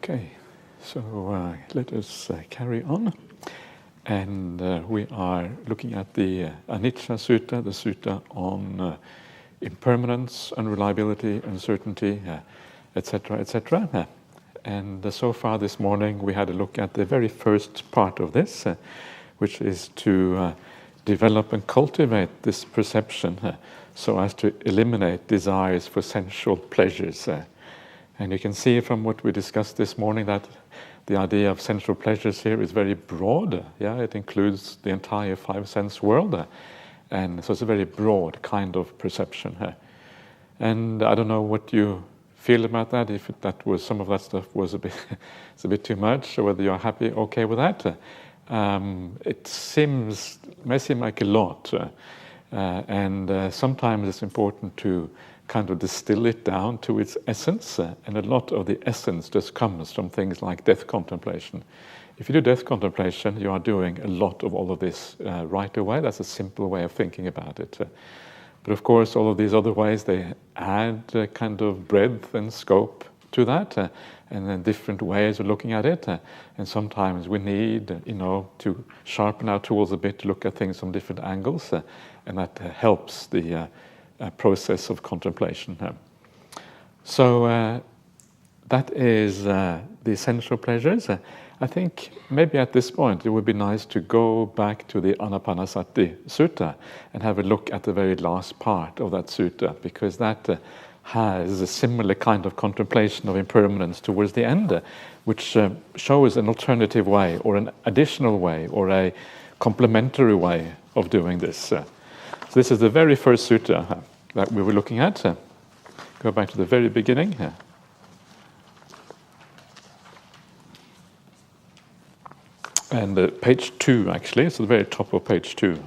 Okay, so let us carry on. And we are looking at the Anicca Sutta, the Sutta on impermanence, unreliability, uncertainty, etc., etc. And so far this morning we had a look at the very first part of this, which is to develop and cultivate this perception so as to eliminate desires for sensual pleasures. And you can see from what we discussed this morning that the idea of sensual pleasures here is very broad. It includes the entire five sense world, and so it's a very broad kind of perception. And I don't know what you feel about that. If that was some of that stuff was it's a bit too much, or whether you're happy, okay with that. It may seem like a lot, and sometimes it's important to kind of distill it down to its essence, and a lot of the essence just comes from things like death contemplation. If you do death contemplation, you are doing a lot of all of this right away. That's a simple way of thinking about it. But of course, all of these other ways, they add kind of breadth and scope to that, and then different ways of looking at it. And sometimes we need, to sharpen our tools a bit to look at things from different angles, and that helps the process of contemplation. So that is the essential pleasures. I think maybe at this point it would be nice to go back to the Anapanasati Sutta and have a look at the very last part of that sutta, because that has a similar kind of contemplation of impermanence towards the end, which shows an alternative way or an additional way or a complementary way of doing this. So this is the very first sutta that we were looking at. Go back to the very beginning. And page 2, actually, so the very top of page 2.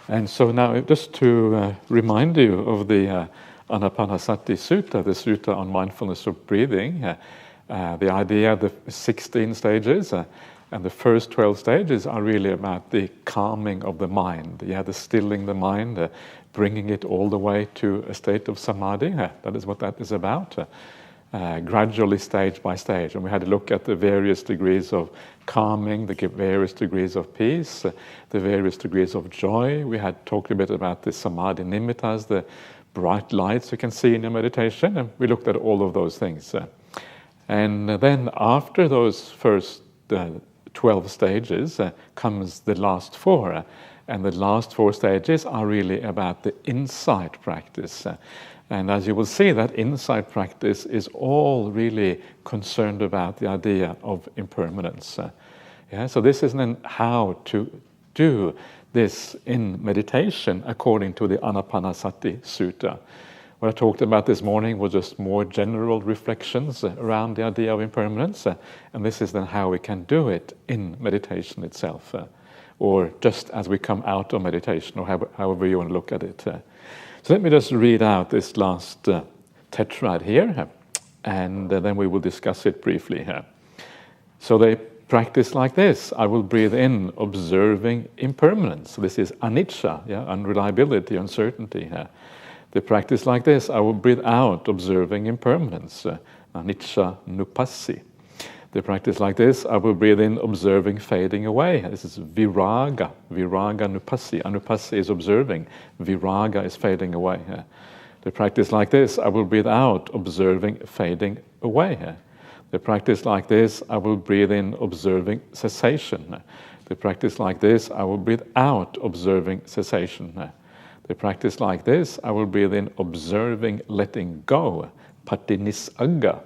And so now, just to remind you of the Anapanasati Sutta, the Sutta on mindfulness of breathing, the idea, the 16 stages, and the first 12 stages are really about the calming of the mind, the stilling the mind, bringing it all the way to a state of samadhi. That is what that is about, gradually, stage by stage. And we had a look at the various degrees of calming, the various degrees of peace, the various degrees of joy. We had talked a bit about the samadhi nimittas, the bright lights you can see in your meditation, and we looked at all of those things. And then after those first 12 stages comes the last 4, and the last 4 stages are really about the insight practice. And as you will see, that insight practice is all really concerned about the idea of impermanence. So this is then how to do this in meditation according to the Anapanasati Sutta. What I talked about this morning was just more general reflections around the idea of impermanence, and this is then how we can do it in meditation itself, or just as we come out of meditation, or however you want to look at it. So let me just read out this last tetrad here, and then we will discuss it briefly here. So they practice like this. I will breathe in, observing impermanence. So this is anicca, unreliability, uncertainty. They practice like this. I will breathe out, observing impermanence, anicca nupassi. They practice like this. I will breathe in, observing fading away. This is viraga nupassi. Anupassi is observing. Viraga is fading away. They practice like this. I will breathe out, observing fading away. They practice like this. I will breathe in, observing cessation. They practice like this. I will breathe out, observing cessation. They practice like this. I will breathe in, observing letting go. Patinisagga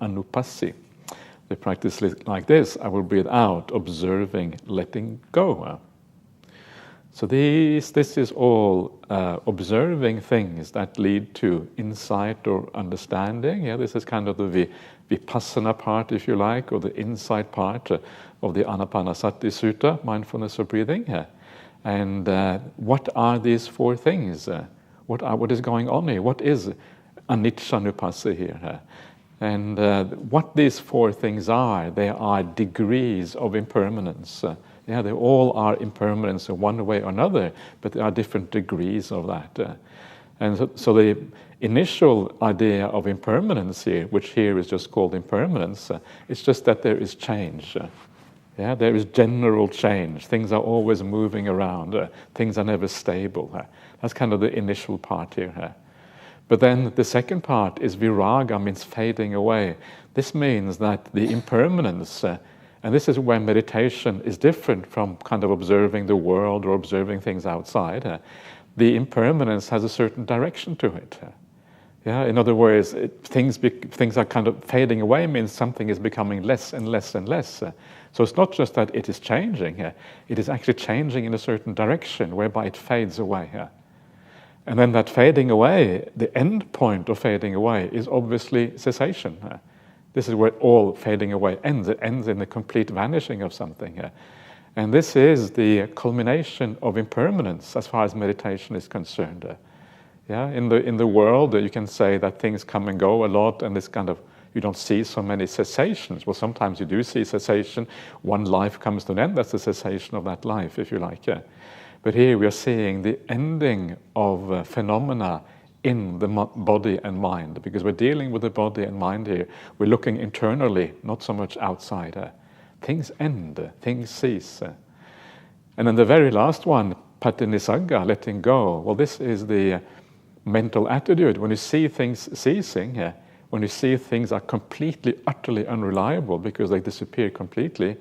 anupassi. They practice like this. I will breathe out, observing letting go. So this is all observing things that lead to insight or understanding. This is kind of the vipassana part, if you like, or the insight part of the Anapanasati Sutta, mindfulness of breathing. And what are these 4 things? What is going on here? What is anicca nupassi here? And what these 4 things are, they are degrees of impermanence. They all are impermanence in one way or another, but there are different degrees of that. And so the initial idea of impermanence here, which here is just called impermanence, it's just that there is change. There is general change. Things are always moving around. Things are never stable. That's kind of the initial part here. But then the second part is viraga, means fading away. This means that the impermanence, and this is where meditation is different from kind of observing the world or observing things outside. The impermanence has a certain direction to it. In other words, things are kind of fading away, means something is becoming less and less and less. So it's not just that it is changing, it is actually changing in a certain direction whereby it fades away. And then that fading away, the end point of fading away is obviously cessation. This is where all fading away ends. It ends in the complete vanishing of something. And this is the culmination of impermanence as far as meditation is concerned. In the world, you can say that things come and go a lot, and this kind of, you don't see so many cessations. Well, sometimes you do see cessation. One life comes to an end, that's the cessation of that life, if you like. But here we are seeing the ending of phenomena in the body and mind, because we're dealing with the body and mind here. We're looking internally, not so much outside. Things end, things cease. And then the very last one, patinisagga, letting go. Well, this is the mental attitude. When you see things ceasing, when you see things are completely, utterly unreliable because they disappear completely,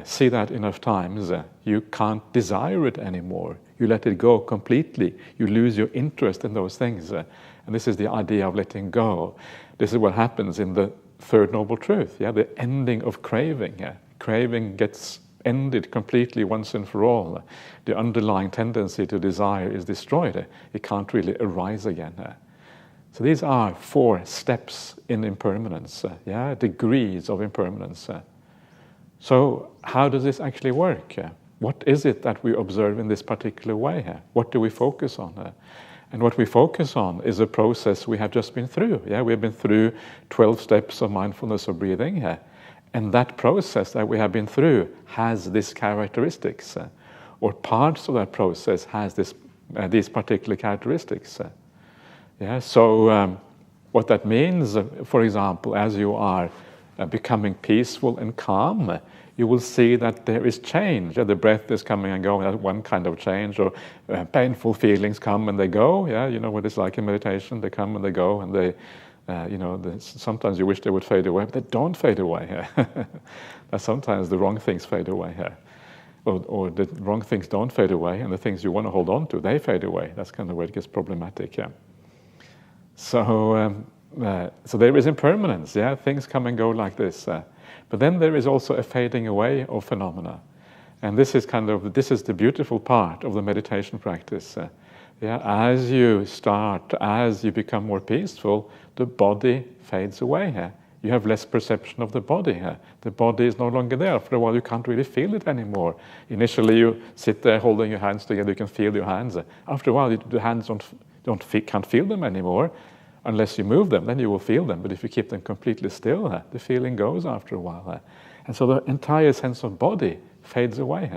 see that enough times, you can't desire it anymore. You let it go completely. You lose your interest in those things. And this is the idea of letting go. This is what happens in the third noble truth, the ending of craving. Craving gets ended completely once and for all. The underlying tendency to desire is destroyed. It can't really arise again. So these are 4 steps in impermanence, degrees of impermanence. So how does this actually work? What is it that we observe in this particular way? What do we focus on? And what we focus on is a process we have just been through. We've been through 12 steps of mindfulness of breathing. And that process that we have been through has these characteristics, or parts of that process has these particular characteristics. So what that means, for example, as you are becoming peaceful and calm, you will see that there is change. The breath is coming and going, that's one kind of change, or painful feelings come and they go. You know what it's like in meditation, they come and they go, and they sometimes you wish they would fade away, but they don't fade away. Sometimes the wrong things fade away, or the wrong things don't fade away, and the things you want to hold on to, they fade away. That's kind of where it gets problematic. So there is impermanence. Things come and go like this. But then there is also a fading away of phenomena, and this is the beautiful part of the meditation practice. As you become more peaceful, the body fades away. You have less perception of the body. The body is no longer there. After a while, you can't really feel it anymore. Initially, you sit there holding your hands together, you can feel your hands. After a while, the hands can't feel them anymore. Unless you move them, then you will feel them. But if you keep them completely still, the feeling goes after a while. And so the entire sense of body fades away.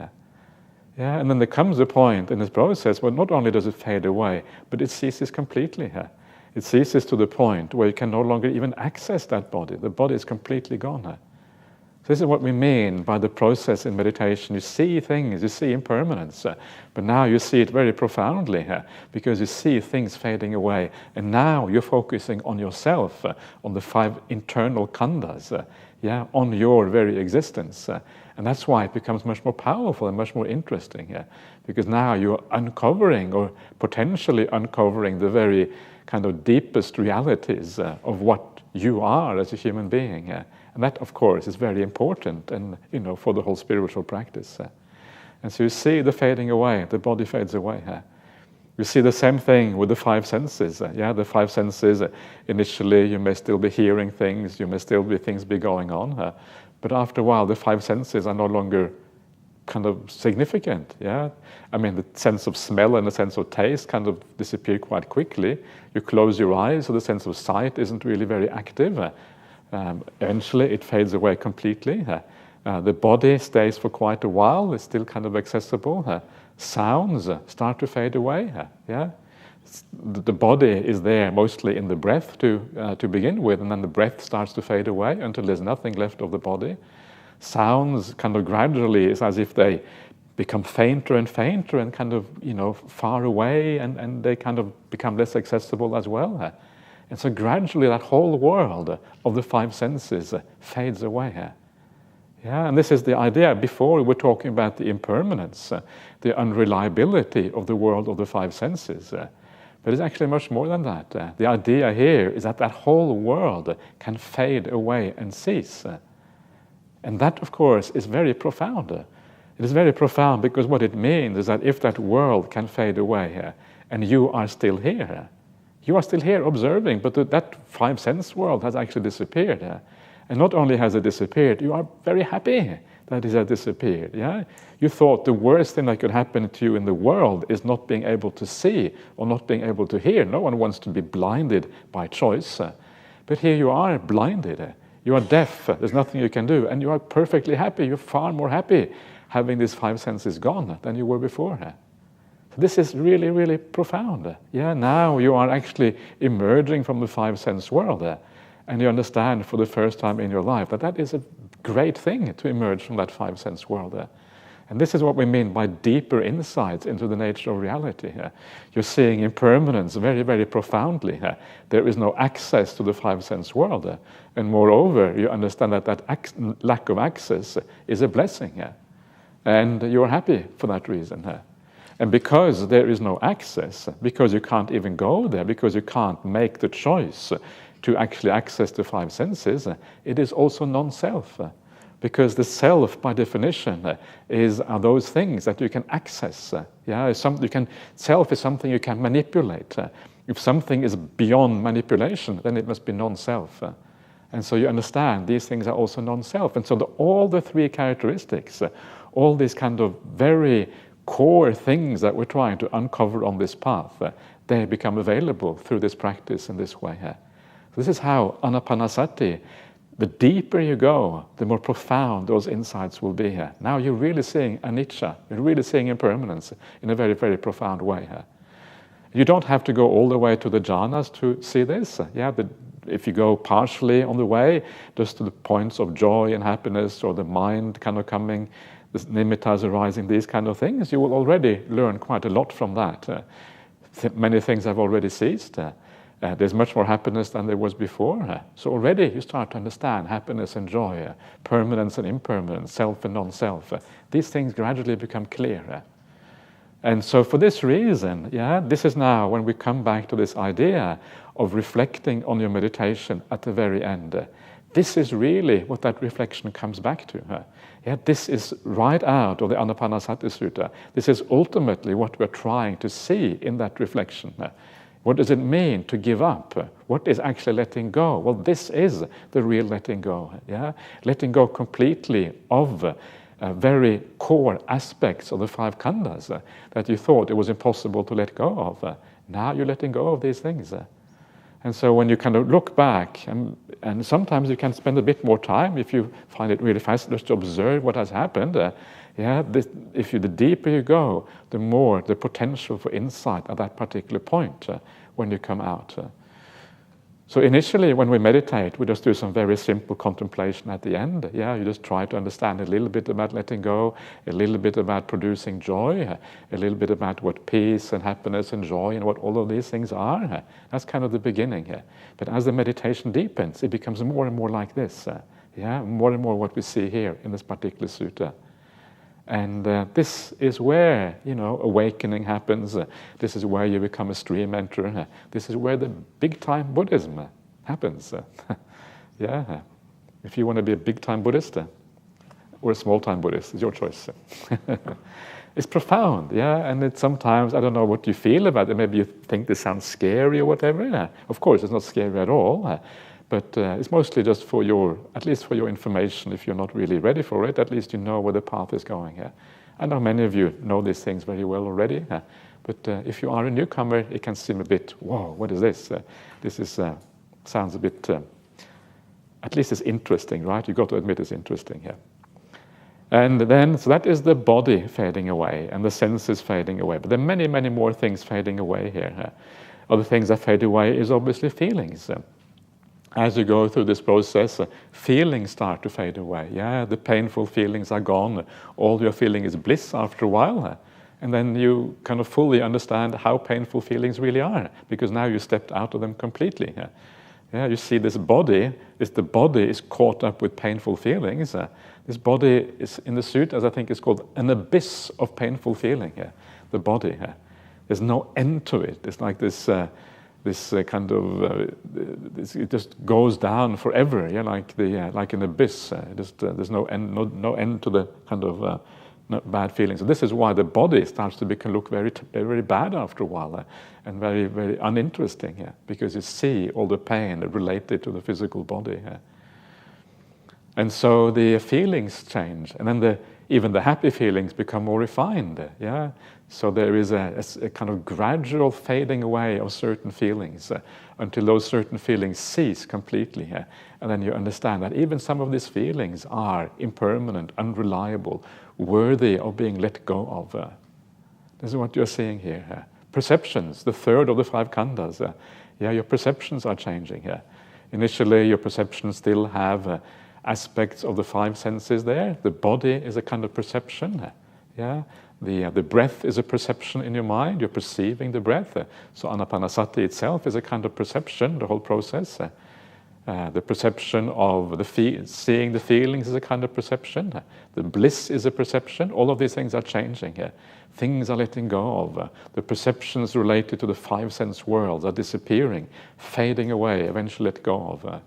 And then there comes a point in this process where not only does it fade away, but it ceases completely. It ceases to the point where you can no longer even access that body. The body is completely gone. So this is what we mean by the process in meditation. You see things, you see impermanence, but now you see it very profoundly because you see things fading away, and now you're focusing on yourself, on the 5 internal khandhas, on your very existence. And that's why it becomes much more powerful and much more interesting, because now you're uncovering, or potentially uncovering, the very kind of deepest realities of what you are as a human being. And that, of course, is very important, and for the whole spiritual practice. And so you see the fading away, the body fades away. You see the same thing with the 5 senses. The 5 senses, initially you may still be hearing things, you may still be things going on, but after a while the 5 senses are no longer kind of significant. I mean, the sense of smell and the sense of taste kind of disappear quite quickly. You close your eyes, so the sense of sight isn't really very active. Eventually it fades away completely. The body stays for quite a while, it's still kind of accessible. Sounds start to fade away. The body is there mostly in the breath to begin with, and then the breath starts to fade away until there's nothing left of the body. Sounds kind of gradually, it's as if they become fainter and fainter and kind of, far away, and they kind of become less accessible as well. And so gradually that whole world of the five senses fades away. Yeah, and this is the idea. Before we were talking about the impermanence, the unreliability of the world of the five senses. But it's actually much more than that. The idea here is that whole world can fade away and cease. And that, of course, is very profound. It is very profound because what it means is that if that world can fade away and you are still here, you are still here observing, but that five sense world has actually disappeared. And not only has it disappeared, you are very happy that it has disappeared. Yeah? You thought the worst thing that could happen to you in the world is not being able to see or not being able to hear. No one wants to be blinded by choice. But here you are blinded. You are deaf. There's nothing you can do. And you are perfectly happy. You're far more happy having these five senses gone than you were before. So this is really, really profound. Yeah, now you are actually emerging from the five sense world. And you understand for the first time in your life that is a great thing to emerge from that five sense world. And this is what we mean by deeper insights into the nature of reality. You're seeing impermanence very, very profoundly. There is no access to the five sense world. And moreover, you understand that lack of access is a blessing. And you're happy for that reason. And because there is no access, because you can't even go there, because you can't make the choice to actually access the five senses, it is also non-self. Because the self, by definition, are those things that you can access. Self is something you can manipulate. If something is beyond manipulation, then it must be non-self. And so you understand these things are also non-self. And so all the three characteristics, all these kind of very core things that we're trying to uncover on this path, they become available through this practice in this way. This is how anapanasati, the deeper you go, the more profound those insights will be here. Now you're really seeing anicca, you're really seeing impermanence in a very, very profound way. You don't have to go all the way to the jhanas to see this. If you go partially on the way, just to the points of joy and happiness, or the mind kind of coming, the nimittas arising, these kind of things, you will already learn quite a lot from that. Many things have already ceased. There's much more happiness than there was before. So already you start to understand happiness and joy, permanence and impermanence, self and non-self. These things gradually become clear. And so for this reason, this is now when we come back to this idea of reflecting on your meditation at the very end. This is really what that reflection comes back to. This is right out of the Anapanasati Sutta. This is ultimately what we're trying to see in that reflection. What does it mean to give up? What is actually letting go? Well, this is the real letting go. Letting go completely of very core aspects of the five khandhas that you thought it was impossible to let go of. Now you're letting go of these things. And so when you kind of look back, and sometimes you can spend a bit more time if you find it really fascinating to observe what has happened. The deeper you go, the more the potential for insight at that particular point when you come out. So initially, when we meditate, we just do some very simple contemplation at the end. You just try to understand a little bit about letting go, a little bit about producing joy, a little bit about what peace and happiness and joy and what all of these things are. That's kind of the beginning. But as the meditation deepens, it becomes more and more like this. More and more what we see here in this particular sutta. And this is where, awakening happens. This is where you become a stream enter. This is where the big-time Buddhism happens. If you want to be a big-time Buddhist or a small-time Buddhist, it's your choice. It's profound, and it's sometimes, I don't know what you feel about it. Maybe you think this sounds scary or whatever. Of course, it's not scary at all. But it's mostly just at least for your information. If you're not really ready for it, at least you know where the path is going. I know many of you know these things very well already. But if you are a newcomer, it can seem a bit, whoa, what is this? Sounds a bit, at least it's interesting, right? You've got to admit it's interesting. And then, so that is the body fading away and the senses fading away. But there are many, many more things fading away here. Other things that fade away is obviously feelings. As you go through this process, feelings start to fade away. Yeah, the painful feelings are gone. All you're feeling is bliss after a while. And then you kind of fully understand how painful feelings really are, because now you stepped out of them completely. Yeah, you see this body, the body is caught up with painful feelings. This body is in the Sutta, as I think it's called, an abyss of painful feeling. The body, there's no end to it. It's like this kind of it just goes down forever. Yeah, like an abyss. There's no end, no end to the kind of bad feelings. So this is why the body starts to look very, very bad after a while, and very, very uninteresting. Because you see all the pain related to the physical body. And so the feelings change, and then even the happy feelings become more refined. Yeah, so there is a kind of gradual fading away of certain feelings until those certain feelings cease completely. And then you understand that even some of these feelings are impermanent, unreliable, worthy of being let go of. This is what you're seeing here. Perceptions, the third of the five khandhas. Your perceptions are changing. Initially, your perceptions still have aspects of the five senses there. The body is a kind of perception. The breath is a perception in your mind. You're perceiving the breath. So anapanasati itself is a kind of perception, the whole process. The perception of seeing the feelings is a kind of perception. The bliss is a perception. All of these things are changing. Things are letting go of. The perceptions related to the five sense worlds are disappearing, fading away, eventually let go of.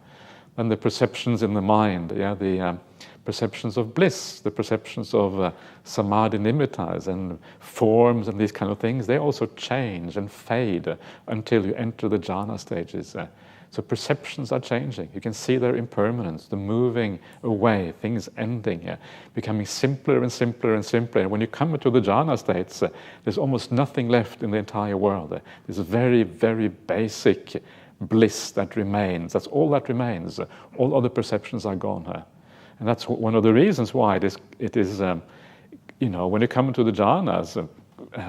And the perceptions in the mind, the perceptions of bliss, the perceptions of samadhi nimittas and forms and these kind of things, they also change and fade until you enter the jhana stages. So perceptions are changing. You can see their impermanence, the moving away, things ending, becoming simpler and simpler and simpler. And when you come into the jhana states, there's almost nothing left in the entire world. There's a very, very basic bliss that remains. That's all that remains. All other perceptions are gone. And that's one of the reasons why it is when you come into the jhanas,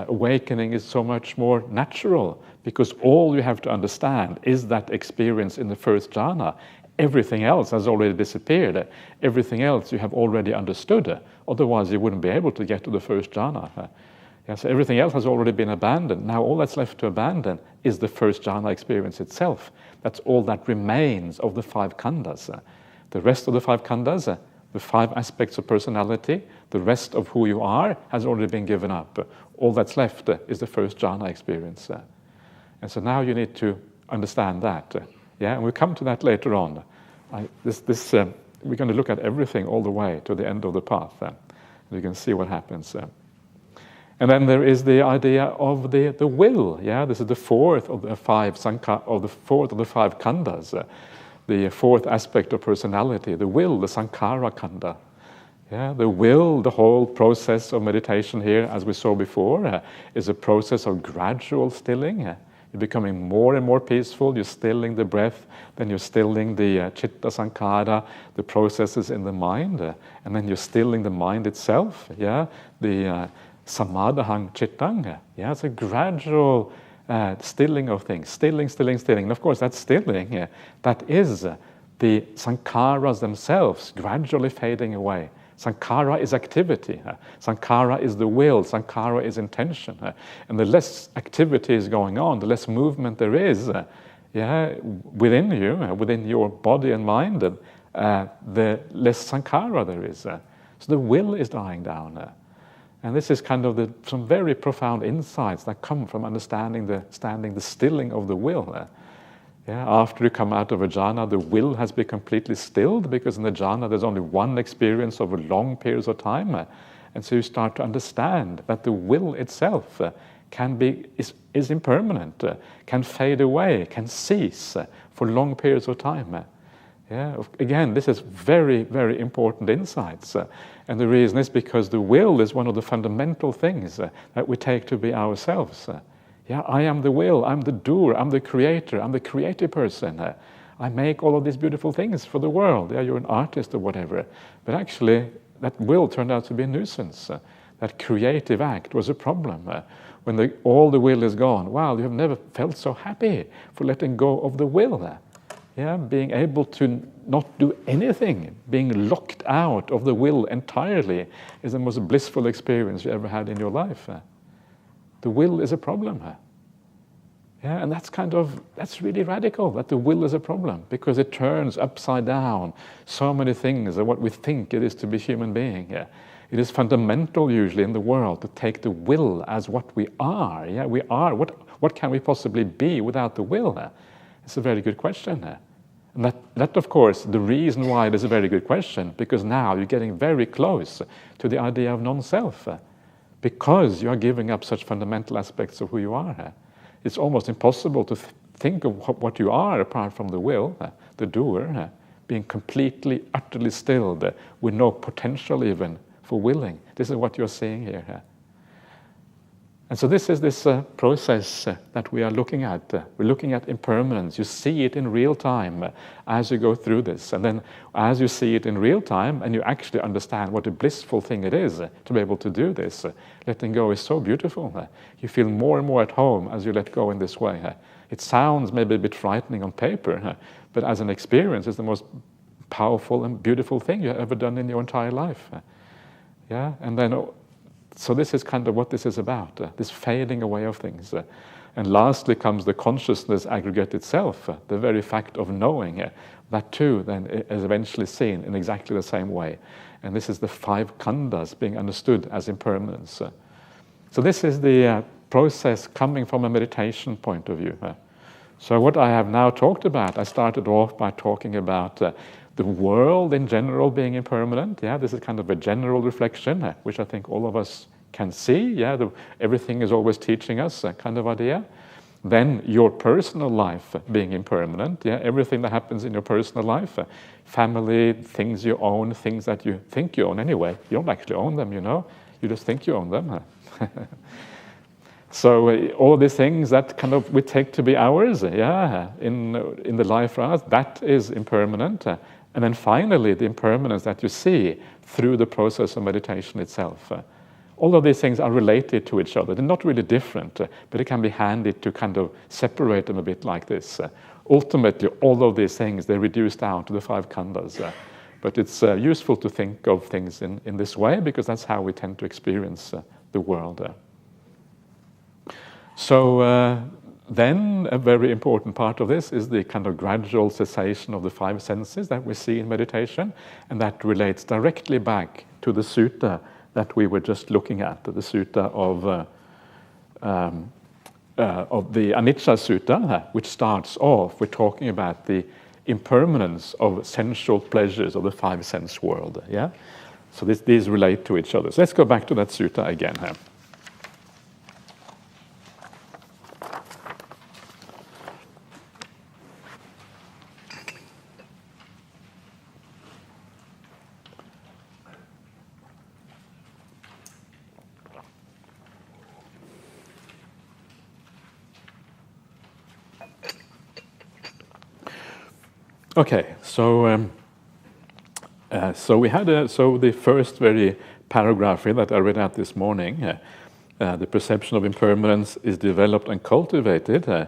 awakening is so much more natural, because all you have to understand is that experience in the first jhana. Everything else has already disappeared. Everything else you have already understood. Otherwise, you wouldn't be able to get to the first jhana. So everything else has already been abandoned. Now all that's left to abandon is the first jhana experience itself. That's all that remains of the five khandhas. The rest of the five khandhas, the five aspects of personality, the rest of who you are has already been given up. All that's left is the first jhana experience. And so now you need to understand that. And we'll come to that later on. We're going to look at everything all the way to the end of the path. You can see what happens. And then there is the idea of the will. This is the fourth of the five khandhas. The fourth aspect of personality, the will, the sankhara khandha. The will, the whole process of meditation here, as we saw before, is a process of gradual stilling. You're becoming more and more peaceful. You're stilling the breath, then you're stilling the chitta sankhara, the processes in the mind, and then you're stilling the mind itself. The samadhang chittang. It's a gradual stilling of things. Stilling. And of course, that stilling, that is the sankharas themselves gradually fading away. Sankhara is activity. Sankhara is the will. Sankhara is intention. And the less activity is going on, the less movement there is within you, within your body and mind, the less sankhara there is. So the will is dying down. And this is kind of some very profound insights that come from understanding the stilling of the will. After you come out of a jhana, the will has been completely stilled, because in the jhana there's only one experience over long periods of time. And so you start to understand that the will itself is impermanent, can fade away, can cease for long periods of time. Again, this is very, very important insights. And the reason is because the will is one of the fundamental things that we take to be ourselves. I am the will, I'm the doer, I'm the creator, I'm the creative person. I make all of these beautiful things for the world. Yeah, you're an artist or whatever. But actually, that will turned out to be a nuisance. That creative act was a problem. When all the will is gone, wow, you have never felt so happy for letting go of the will. Yeah, being able to not do anything, being locked out of the will entirely is the most blissful experience you ever had in your life. The will is a problem. Yeah, and that's really radical, that the will is a problem, because it turns upside down so many things of what we think it is to be human being. Yeah. It is fundamental usually in the world to take the will as what we are. Yeah, we are. What can we possibly be without the will? It's a very good question. And that, of course, the reason why it is a very good question, because now you're getting very close to the idea of non-self, because you are giving up such fundamental aspects of who you are. It's almost impossible to think of what you are apart from the will, the doer, being completely, utterly stilled, with no potential even for willing. This is what you're seeing here. And so this is this process that we are looking at. We're looking at impermanence. You see it in real time as you go through this. And then as you see it in real time and you actually understand what a blissful thing it is to be able to do this, letting go is so beautiful. You feel more and more at home as you let go in this way. It sounds maybe a bit frightening on paper, but as an experience, it's the most powerful and beautiful thing you've ever done in your entire life. Yeah, and then so this is kind of what this is about, this fading away of things. And lastly comes the consciousness aggregate itself, the very fact of knowing. That too then is eventually seen in exactly the same way. And this is the 5 khandhas being understood as impermanence. So this is the process coming from a meditation point of view. So what I have now talked about, I started off by talking about the world in general being impermanent. Yeah, this is kind of a general reflection, which I think all of us can see. Yeah, everything is always teaching us, kind of idea. Then your personal life being impermanent. Yeah, everything that happens in your personal life, family, things you own, things that you think you own anyway. You don't actually own them, you just think you own them. So all of these things that kind of we take to be ours, in the life for us, that is impermanent. And then finally, the impermanence that you see through the process of meditation itself. All of these things are related to each other. They're not really different, but it can be handy to kind of separate them a bit like this. Ultimately, all of these things, they reduce down to the 5 khandhas. But it's useful to think of things in this way, because that's how we tend to experience the world. So then a very important part of this is the kind of gradual cessation of the 5 senses that we see in meditation, and that relates directly back to the sutta that we were just looking at, the sutta of the Anicca Sutta, which starts off with talking about the impermanence of sensual pleasures of the 5 sense world. Yeah, so these relate to each other. So let's go back to that sutta again. Okay, so we had the first very paragraph here that I read out this morning. The perception of impermanence is developed and cultivated.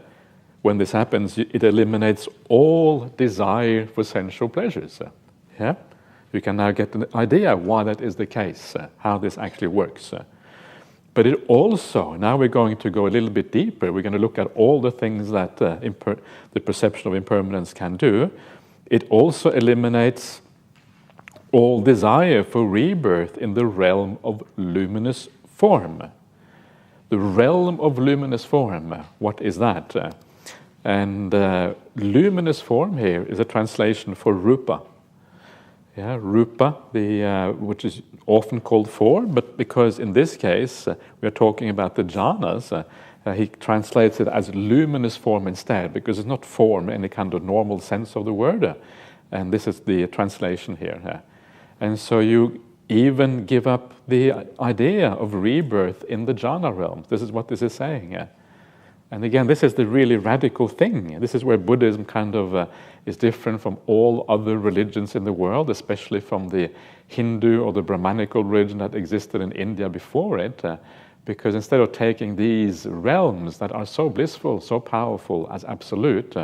When this happens, it eliminates all desire for sensual pleasures. Yeah, you can now get an idea why that is the case, how this actually works. But it also, now we're going to go a little bit deeper. We're going to look at all the things that the perception of impermanence can do. It also eliminates all desire for rebirth in the realm of luminous form. The realm of luminous form, what is that? And luminous form here is a translation for rupa. Yeah, rupa, which is often called form, but because in this case we are talking about the jhanas, he translates it as luminous form instead, because it's not form in any kind of normal sense of the word. And this is the translation here. And so you even give up the idea of rebirth in the jhana realm. This is what this is saying. And again, this is the really radical thing. This is where Buddhism kind of is different from all other religions in the world, especially from the Hindu or the Brahmanical religion that existed in India before it. Because instead of taking these realms that are so blissful, so powerful as absolute,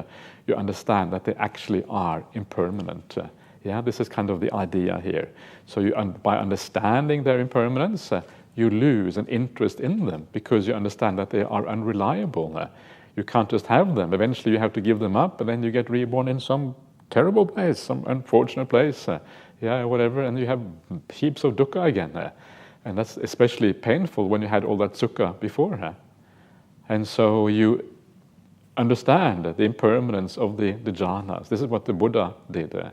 you understand that they actually are impermanent. This is kind of the idea here. So by understanding their impermanence, you lose an interest in them because you understand that they are unreliable. You can't just have them. Eventually you have to give them up, and then you get reborn in some terrible place, some unfortunate place, whatever, and you have heaps of dukkha again. And that's especially painful when you had all that sukha before. And so you understand the impermanence of the jhanas. This is what the Buddha did.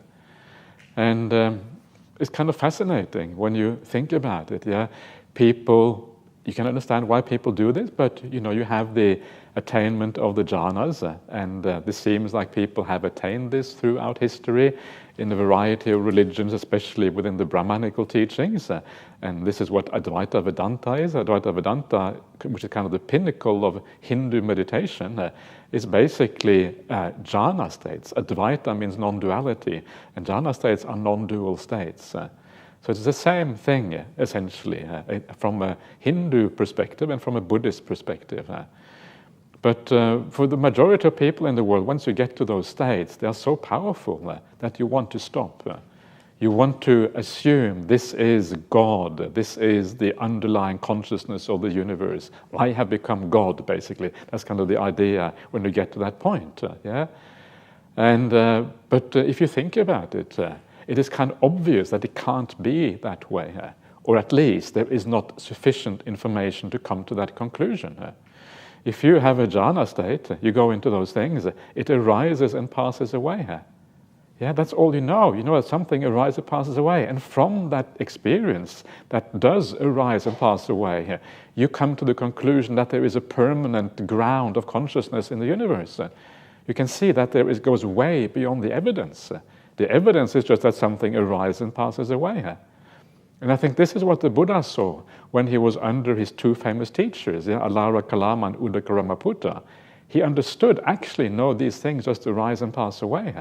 And it's kind of fascinating when you think about it. People, you can understand why people do this, but you have the attainment of the jhanas, and this seems like people have attained this throughout history in a variety of religions, especially within the Brahmanical teachings. And this is what Advaita Vedanta is. Advaita Vedanta, which is kind of the pinnacle of Hindu meditation, is basically jhana states. Advaita means non-duality, and jhana states are non-dual states. So it's the same thing, essentially, from a Hindu perspective and from a Buddhist perspective. But for the majority of people in the world, once you get to those states, they are so powerful that you want to stop. You want to assume this is God, this is the underlying consciousness of the universe. I have become God, basically. That's kind of the idea when you get to that point. And but if you think about it, it is kind of obvious that it can't be that way, or at least there is not sufficient information to come to that conclusion. If you have a jhana state, you go into those things, it arises and passes away. That's all you know. You know that something arises and passes away. And from that experience that does arise and pass away, you come to the conclusion that there is a permanent ground of consciousness in the universe. You can see that it goes way beyond the evidence. The evidence is just that something arises and passes away. And I think this is what the Buddha saw when he was under his two famous teachers, Alara Kalama and Udakaramaputa. He understood, actually, no, these things just arise and pass away.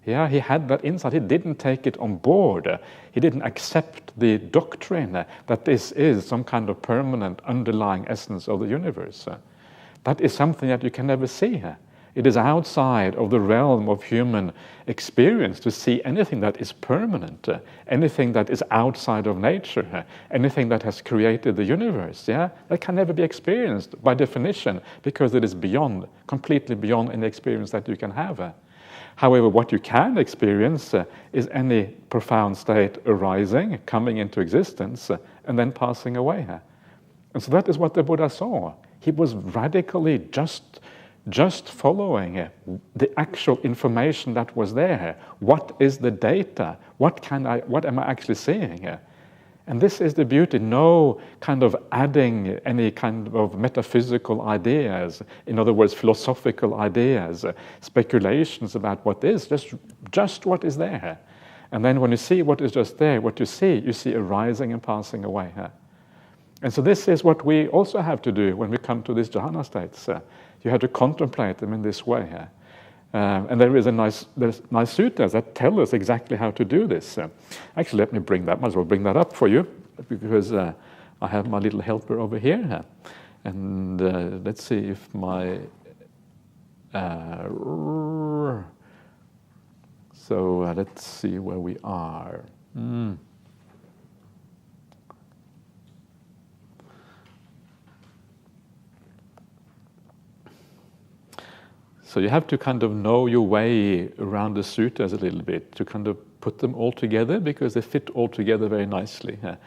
He had that insight. He didn't take it on board. He didn't accept the doctrine that this is some kind of permanent underlying essence of the universe. That is something that you can never see. It is outside of the realm of human experience to see anything that is permanent, anything that is outside of nature, anything that has created the universe. That can never be experienced by definition because it is beyond, completely beyond any experience that you can have. However, what you can experience is any profound state arising, coming into existence, and then passing away. And so that is what the Buddha saw. He was radically just following the actual information that was there. What is the data? What am I actually seeing? And this is the beauty, no kind of adding any kind of metaphysical ideas, in other words, philosophical ideas, speculations about what is, just what is there. And then when you see what is just there, what you see arising and passing away. And so this is what we also have to do when we come to these jhana states. You have to contemplate them in this way. And there is nice suttas that tell us exactly how to do this. Actually, let me might as well bring that up for you, because I have my little helper over here. And let's see if my... So let's see where we are. So you have to kind of know your way around the suttas a little bit to kind of put them all together, because they fit all together very nicely. And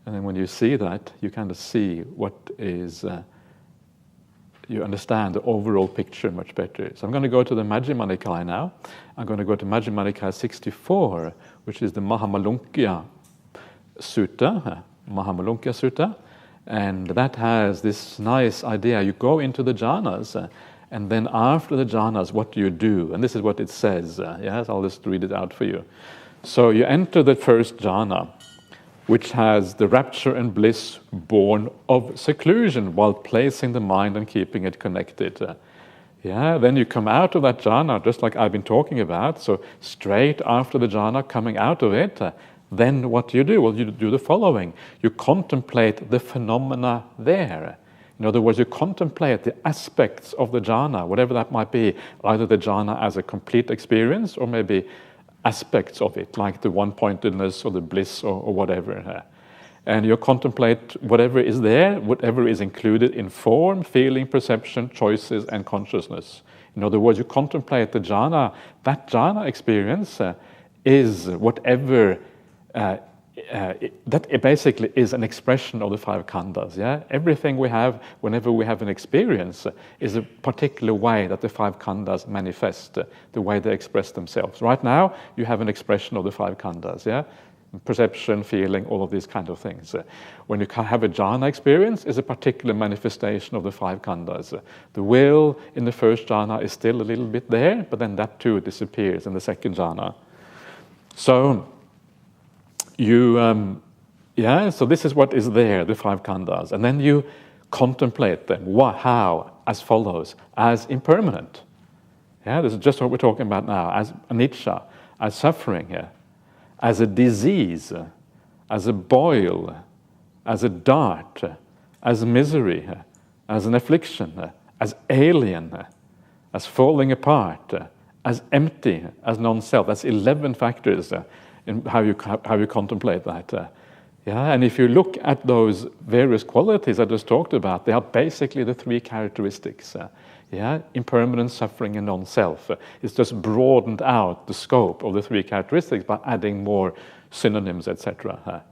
then when you see that, you kind of see what is, you understand the overall picture much better. So I'm going to go to the Majjhima Nikaya now. I'm going to go to Majjhima Nikaya 64, which is the Mahamalunkyya Sutta, and that has this nice idea. You go into the jhanas, and then after the jhanas, what do you do? And this is what it says. I'll just read it out for you. So you enter the first jhana, which has the rapture and bliss born of seclusion while placing the mind and keeping it connected. Yeah, then you come out of that jhana, just like I've been talking about. So straight after the jhana, coming out of it, then what do you do? Well, you do the following. You contemplate the phenomena there. In other words, you contemplate the aspects of the jhana, whatever that might be, either the jhana as a complete experience or maybe aspects of it, like the one-pointedness or the bliss or whatever. And you contemplate whatever is there, whatever is included in form, feeling, perception, choices, and consciousness. In other words, you contemplate the jhana. That jhana experience is whatever, that it basically is an expression of the five khandhas. Yeah? Everything we have, whenever we have an experience, is a particular way that the five khandhas manifest, the way they express themselves. Right now, you have an expression of the five khandhas. Yeah? Perception, feeling, all of these kind of things. When you have a jhana experience, is a particular manifestation of the five khandhas. The will in the first jhana is still a little bit there, but then that too disappears in the second jhana. So so this is what is there, the five khandhas, and then you contemplate them. How? As follows: as impermanent. Yeah, this is just what we're talking about now. As anicca, as suffering. Yeah. As a disease, as a boil, as a dart, as misery, as an affliction, as alien, as falling apart, as empty, as non-self. That's 11 factors in how you contemplate that. And if you look at those various qualities I just talked about, they are basically the three characteristics. Impermanence, suffering, and non-self. It's just broadened out the scope of the three characteristics by adding more synonyms, etc.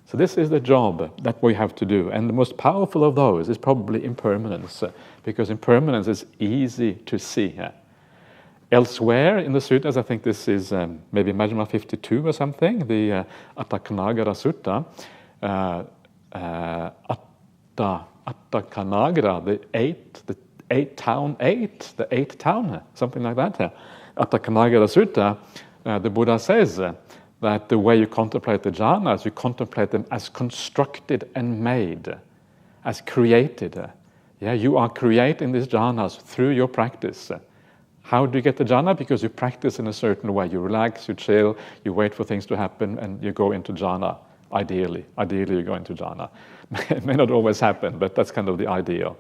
So this is the job that we have to do. And the most powerful of those is probably impermanence, because impermanence is easy to see. Elsewhere in the suttas, I think this is maybe Majjhima 52 or something, the Attakanagara Sutta, Attakanagara, the eighth town, something like that. Attakanagara Sutta, the Buddha says that the way you contemplate the jhanas, you contemplate them as constructed and made, as created. You are creating these jhanas through your practice. How do you get the jhana? Because you practice in a certain way. You relax, you chill, you wait for things to happen, and you go into jhana, ideally. Ideally, you go into jhana. It may not always happen, but that's kind of the ideal.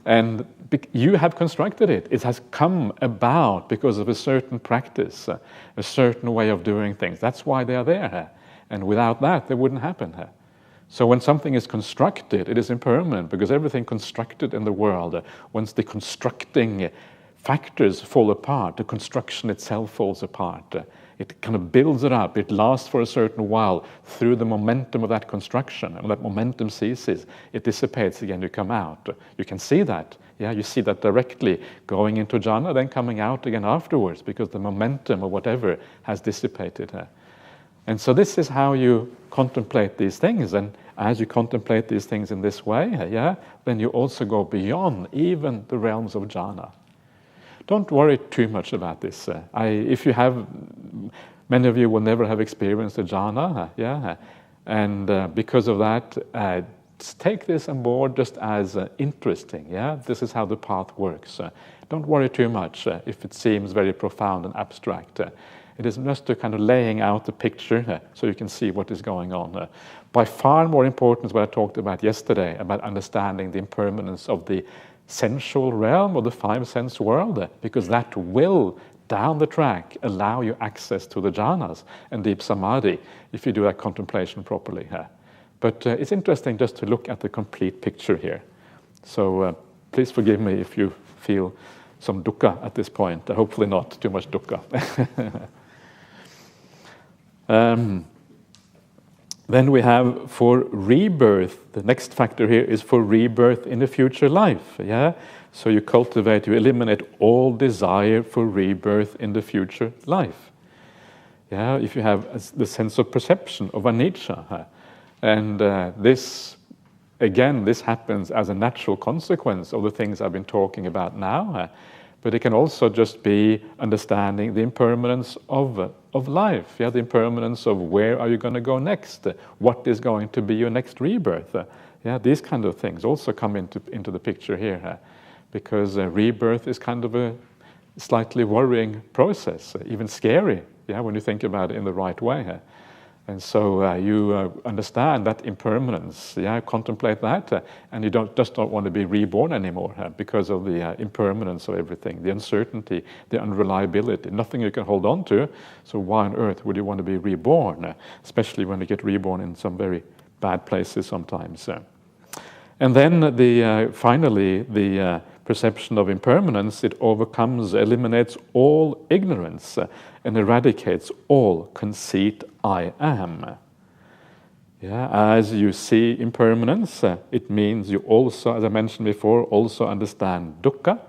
And you have constructed it. It has come about because of a certain practice, a certain way of doing things. That's why they are there. And without that, they wouldn't happen. So when something is constructed, it is impermanent, because everything constructed in the world, once the constructing factors fall apart, the construction itself falls apart. It kind of builds it up. It lasts for a certain while through the momentum of that construction. And when that momentum ceases, it dissipates again, you come out. You can see that. You see that directly going into jhana, then coming out again afterwards, because the momentum or whatever has dissipated. And so this is how you contemplate these things. And as you contemplate these things in this way, then you also go beyond even the realms of jhana. Don't worry too much about this. If you have, many of you will never have experienced a jhana, and because of that, take this on board just as interesting. This is how the path works. Don't worry too much if it seems very profound and abstract. It is just to kind of laying out the picture so you can see what is going on. By far more important is what I talked about yesterday, about understanding the impermanence of the sensual realm or the five sense world, because that will, down the track, allow you access to the jhanas and deep samadhi if you do that contemplation properly. But it's interesting just to look at the complete picture here. So please forgive me if you feel some dukkha at this point. Hopefully not too much dukkha. Then we have for rebirth. The next factor here is for rebirth in the future life. So you cultivate, you eliminate all desire for rebirth in the future life. If you have the sense of perception of anicca, and this happens as a natural consequence of the things I've been talking about now. But it can also just be understanding the impermanence of life, the impermanence of where are you going to go next, what is going to be your next rebirth. These kind of things also come into the picture here. because rebirth is kind of a slightly worrying process, even scary, when you think about it in the right way. And so you understand that impermanence, contemplate that, and you just don't want to be reborn anymore because of the impermanence of everything, the uncertainty, the unreliability, nothing you can hold on to. So why on earth would you want to be reborn, especially when you get reborn in some very bad places sometimes. And then finally, the perception of impermanence, it overcomes, eliminates all ignorance and eradicates all conceit I am. As you see impermanence, it means you also, as I mentioned before, also understand dukkha.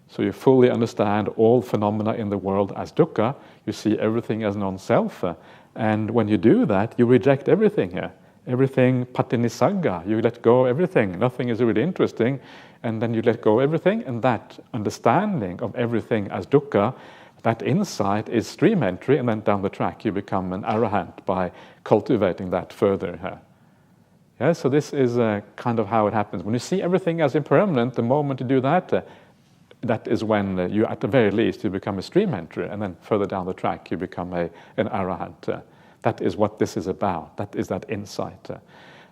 So you fully understand all phenomena in the world as dukkha. You see everything as non-self. And when you do that, you reject everything. Everything patinissagga, you let go of everything. Nothing is really interesting. And then you let go of everything, and that understanding of everything as dukkha, that insight is stream entry, and then down the track you become an arahant by cultivating that further. So this is kind of how it happens. When you see everything as impermanent, the moment you do that, that is when you, at the very least, you become a stream entry, and then further down the track you become an arahant. That is what this is about. That is that insight.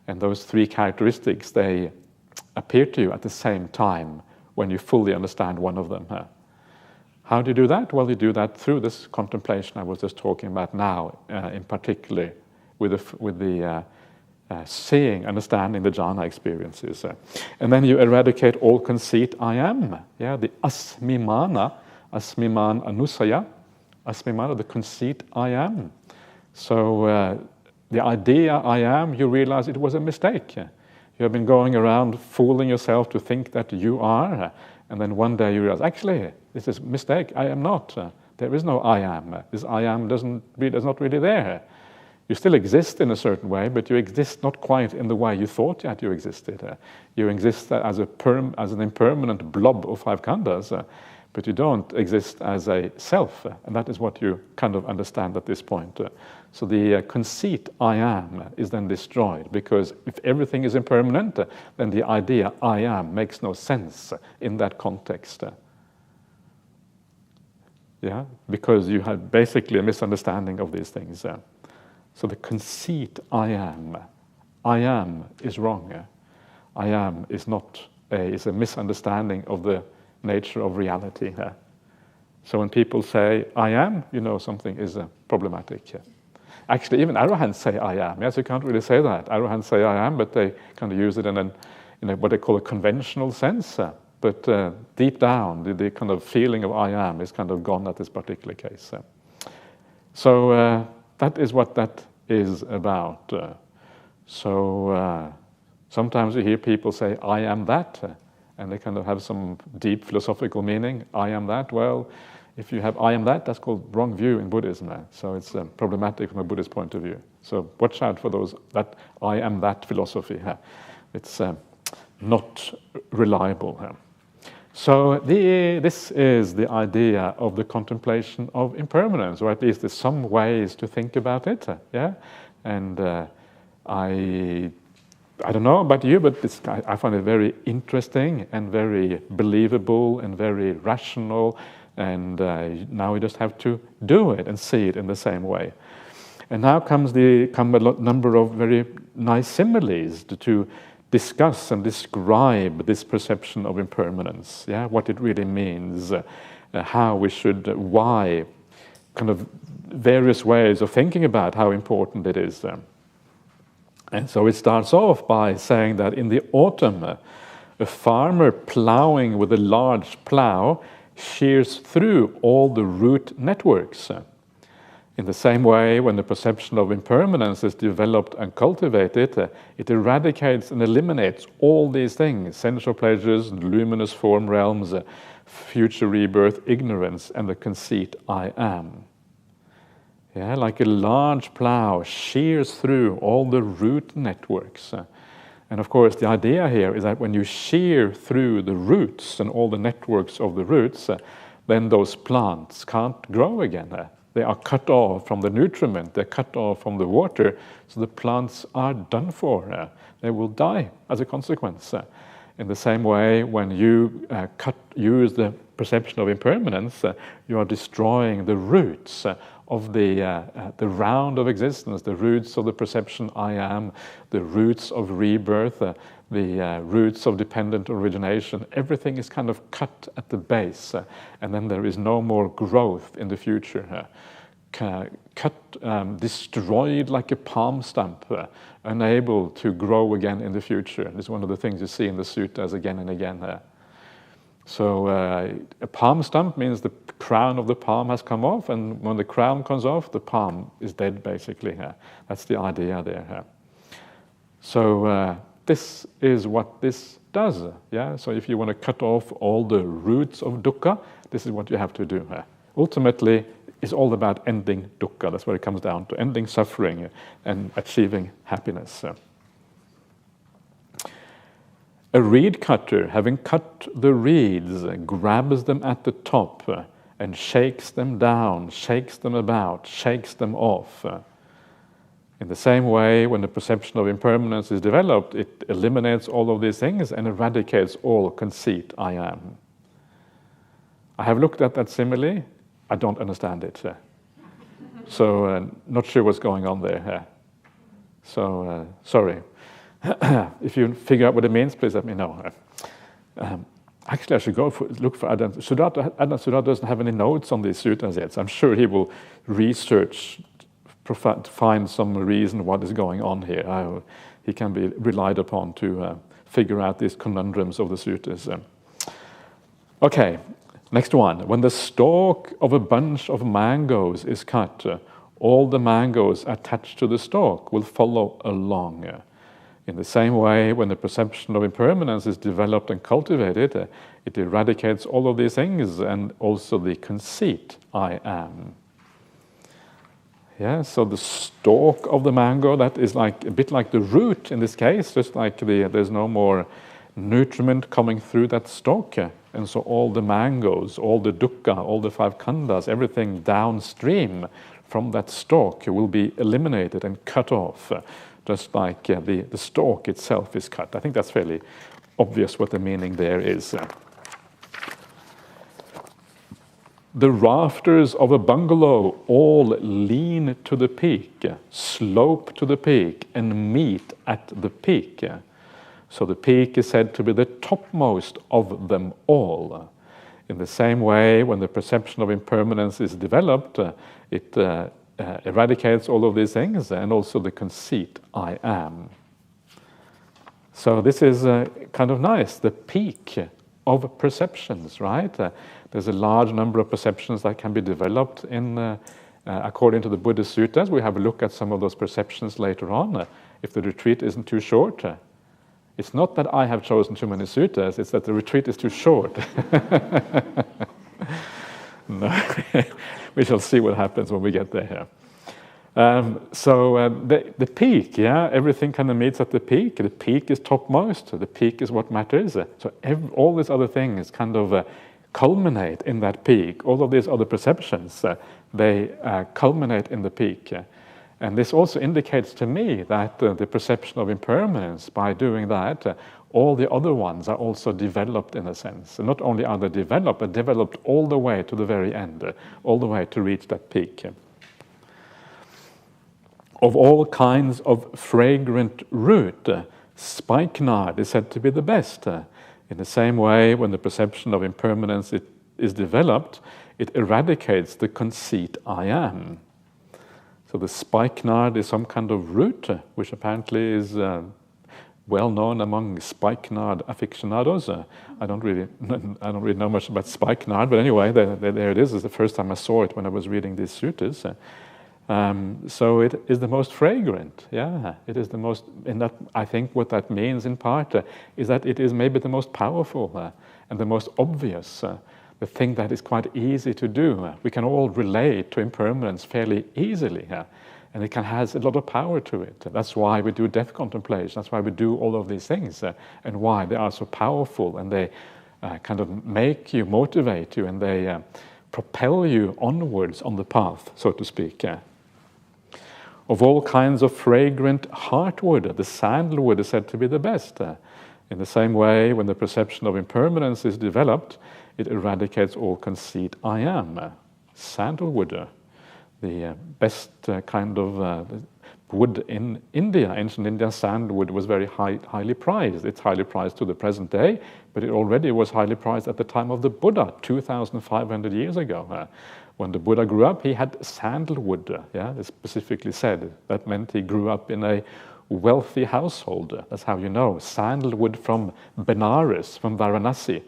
And those three characteristics, they appear to you at the same time when you fully understand one of them. How do you do that? Well, you do that through this contemplation I was just talking about now, in particular with the seeing, understanding the jhana experiences. And then you eradicate all conceit I am. The asmimana anusaya, asmimana, the conceit I am. So the idea I am, you realize it was a mistake. You have been going around fooling yourself to think that you are, and then one day you realize, actually, this is a mistake. I am not. There is no I am. This I am is not really there. You still exist in a certain way, but you exist not quite in the way you thought that you existed. You exist as an impermanent blob of five khandhas, but you don't exist as a self, and that is what you kind of understand at this point. So the conceit I am is then destroyed, because if everything is impermanent, then the idea I am makes no sense in that context. Because you have basically a misunderstanding of these things. So the conceit I am is wrong. I am is not is a misunderstanding of the nature of reality. So when people say I am, you know something is problematic. Actually, even arahants say I am. Yes, you can't really say that. Arahants say I am, but they kind of use it in what they call a conventional sense. But deep down, the kind of feeling of I am is kind of gone at this particular case. So that is what that is about. So sometimes you hear people say I am that, and they kind of have some deep philosophical meaning. I am that. Well, if you have I am that, that's called wrong view in Buddhism. So it's problematic from a Buddhist point of view. So watch out for those that I am that philosophy. It's not reliable. So this is the idea of the contemplation of impermanence, or at least there's some ways to think about it. And I don't know about you, but I find it very interesting and very believable and very rational. And now we just have to do it and see it in the same way. And now come a number of very nice similes to discuss and describe this perception of impermanence. What it really means, how we should, why, kind of various ways of thinking about how important it is. And so it starts off by saying that in the autumn, a farmer plowing with a large plow shears through all the root networks. In the same way, when the perception of impermanence is developed and cultivated, it eradicates and eliminates all these things: sensual pleasures, luminous form realms, future rebirth, ignorance, and the conceit I am. Like a large plow shears through all the root networks. And of course, the idea here is that when you shear through the roots and all the networks of the roots, then those plants can't grow again. They are cut off from the nutriment, they're cut off from the water, so the plants are done for. They will die as a consequence. In the same way, when you use the perception of impermanence, you are destroying the roots of the round of existence, the roots of the perception I am, the roots of rebirth, the roots of dependent origination. Everything is kind of cut at the base, and then there is no more growth in the future. Destroyed like a palm stump, unable to grow again in the future. This is one of the things you see in the suttas again and again. So a palm stump means the crown of the palm has come off, and when the crown comes off, the palm is dead, basically. That's the idea there. So this is what this does. So if you want to cut off all the roots of dukkha, this is what you have to do. Ultimately, it's all about ending dukkha. That's what it comes down to, ending suffering and achieving happiness. A reed cutter, having cut the reeds, grabs them at the top and shakes them down, shakes them about, shakes them off. In the same way, when the perception of impermanence is developed, it eliminates all of these things and eradicates all conceit, I am. I have looked at that simile. I don't understand it. So, not sure what's going on there. So, sorry. If you figure out what it means, please let me know. Actually, I should look for Ajahn Sudatta. Ajahn Sudatta doesn't have any notes on these suttas yet, so I'm sure he will research to find some reason what is going on here. He can be relied upon to figure out these conundrums of the suttas. Okay, next one. When the stalk of a bunch of mangoes is cut, all the mangoes attached to the stalk will follow along. In the same way, when the perception of impermanence is developed and cultivated, it eradicates all of these things and also the conceit, I am. So the stalk of the mango, that is like a bit like the root in this case, just like there's no more nutriment coming through that stalk. And so all the mangoes, all the dukkha, all the five khandhas, everything downstream from that stalk will be eliminated and cut off. Just like the stalk itself is cut. I think that's fairly obvious what the meaning there is. The rafters of a bungalow all lean to the peak, slope to the peak, and meet at the peak. So the peak is said to be the topmost of them all. In the same way, when the perception of impermanence is developed, it eradicates all of these things and also the conceit, I am. So this is kind of nice, the peak of perceptions, right? There's a large number of perceptions that can be developed in, according to the Buddhist suttas. We have a look at some of those perceptions later on, if the retreat isn't too short. It's not that I have chosen too many suttas, it's that the retreat is too short. No. We shall see what happens when we get there. The peak, everything kind of meets at the peak. The peak is topmost. The peak is what matters. So all these other things kind of culminate in that peak. All of these other perceptions, they culminate in the peak. And this also indicates to me that the perception of impermanence, by doing that, all the other ones are also developed in a sense. And not only are they developed, but developed all the way to the very end, all the way to reach that peak. Of all kinds of fragrant root, spikenard is said to be the best. In the same way, when the perception of impermanence is developed, it eradicates the conceit, I am. So the spikenard is some kind of root, which apparently is well known among spikenard aficionados. I don't really know much about spikenard, but anyway, there it is. It's the first time I saw it when I was reading these suttas. So it is the most fragrant. It is the most. In that, I think what that means in part is that it is maybe the most powerful and the most obvious. The thing that is quite easy to do. We can all relate to impermanence fairly easily. And it has a lot of power to it. That's why we do death contemplation. That's why we do all of these things, and why they are so powerful, and they kind of make you, motivate you, and they propel you onwards on the path, so to speak. Of all kinds of fragrant heartwood, the sandalwood is said to be the best. In the same way, when the perception of impermanence is developed, it eradicates all conceit I am. Sandalwood, the best kind of wood in India, ancient India, sandalwood was very highly prized. It's highly prized to the present day, but it already was highly prized at the time of the Buddha, 2,500 years ago. When the Buddha grew up, he had sandalwood, it's specifically said. That meant he grew up in a wealthy household. That's how you know. Sandalwood from Benares, from Varanasi.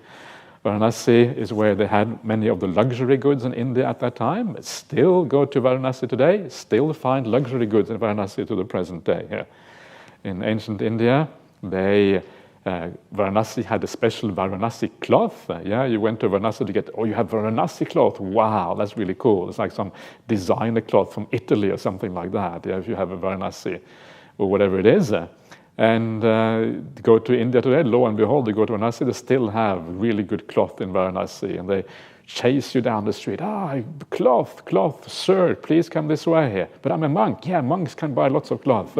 Varanasi is where they had many of the luxury goods in India at that time. Still go to Varanasi today, still find luxury goods in Varanasi to the present day. In ancient India, Varanasi had a special Varanasi cloth. You went to Varanasi to get, you have Varanasi cloth. Wow, that's really cool. It's like some designer cloth from Italy or something like that, if you have a Varanasi or whatever it is. And go to India today, lo and behold, they go to Varanasi, they still have really good cloth in Varanasi, and they chase you down the street. Cloth, sir, please come this way. But I'm a monk. Yeah, monks can buy lots of cloth.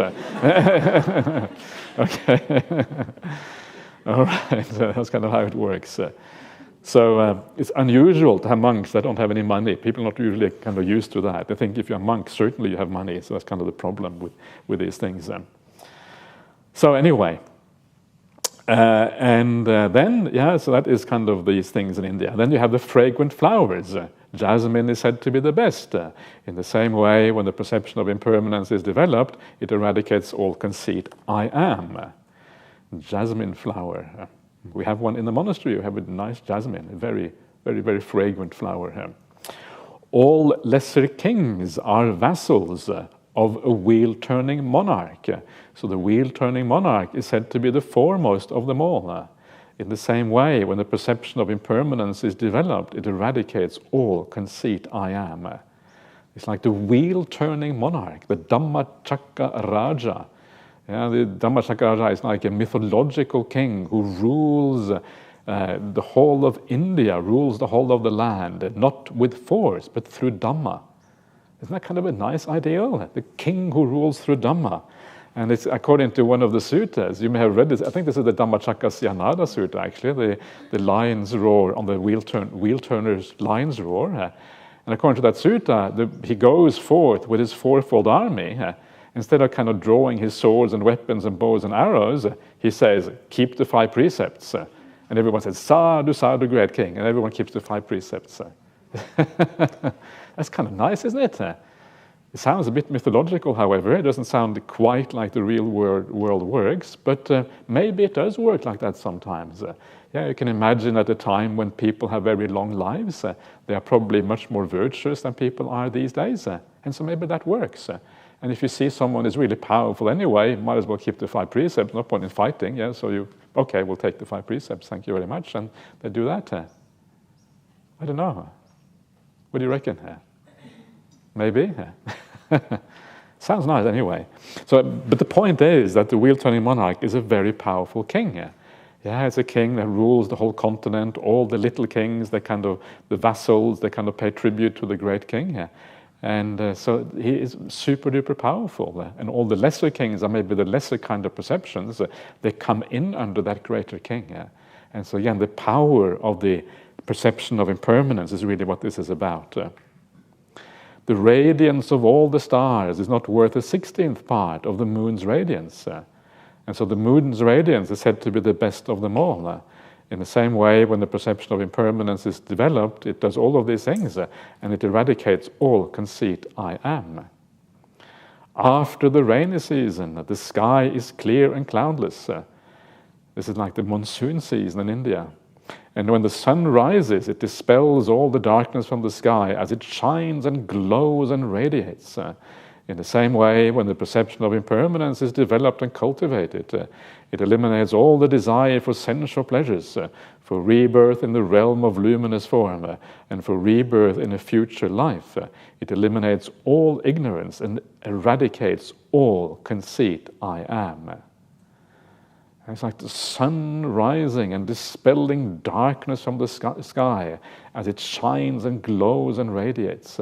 Okay. All right, so that's kind of how it works. So it's unusual to have monks that don't have any money. People are not usually kind of used to that. They think if you're a monk, certainly you have money. So that's kind of the problem with these things. So anyway, then so that is kind of these things in India. Then you have the fragrant flowers. Jasmine is said to be the best. In the same way, when the perception of impermanence is developed, it eradicates all conceit, I am. Jasmine flower. We have one in the monastery. We have a nice jasmine, a very, very, very fragrant flower. All lesser kings are vassals of a wheel-turning monarch. So the wheel-turning monarch is said to be the foremost of them all. In the same way, when the perception of impermanence is developed, it eradicates all conceit I am. It's like the wheel-turning monarch, the Dhammacakka Raja. The Dhammacakka Raja is like a mythological king who rules the whole of India, rules the whole of the land, not with force, but through Dhamma. Isn't that kind of a nice ideal? The king who rules through Dhamma. And it's according to one of the suttas. You may have read this. I think this is the Dhammacakka Syanada Sutta, actually. The lions roar on the wheel turner's lions roar. And according to that sutta, he goes forth with his fourfold army. Instead of kind of drawing his swords and weapons and bows and arrows, he says, keep the 5 precepts. And everyone says, sadhu, sadhu, great king. And everyone keeps the 5 precepts. That's kind of nice, isn't it? It sounds a bit mythological, however. It doesn't sound quite like the real world works, but maybe it does work like that sometimes. You can imagine at a time when people have very long lives, they are probably much more virtuous than people are these days. And so maybe that works. And if you see someone is really powerful anyway, might as well keep the 5 precepts, no point in fighting. So we'll take the 5 precepts, thank you very much. And they do that. I don't know. What do you reckon? Maybe? Sounds nice anyway. But the point is that the wheel-turning monarch is a very powerful king. It's a king that rules the whole continent. All the little kings, the vassals, they kind of pay tribute to the great king. And so he is super duper powerful. And all the lesser kings are maybe the lesser kind of perceptions. They come in under that greater king. And so again, the power of the perception of impermanence is really what this is about. The radiance of all the stars is not worth a 16th part of the moon's radiance. And so the moon's radiance is said to be the best of them all. In the same way, when the perception of impermanence is developed, it does all of these things, and it eradicates all conceit I am. After the rainy season, the sky is clear and cloudless. This is like the monsoon season in India. And when the sun rises, it dispels all the darkness from the sky as it shines and glows and radiates. In the same way, when the perception of impermanence is developed and cultivated, it eliminates all the desire for sensual pleasures, for rebirth in the realm of luminous form, and for rebirth in a future life. It eliminates all ignorance and eradicates all conceit I am. It's like the sun rising and dispelling darkness from the sky as it shines and glows and radiates.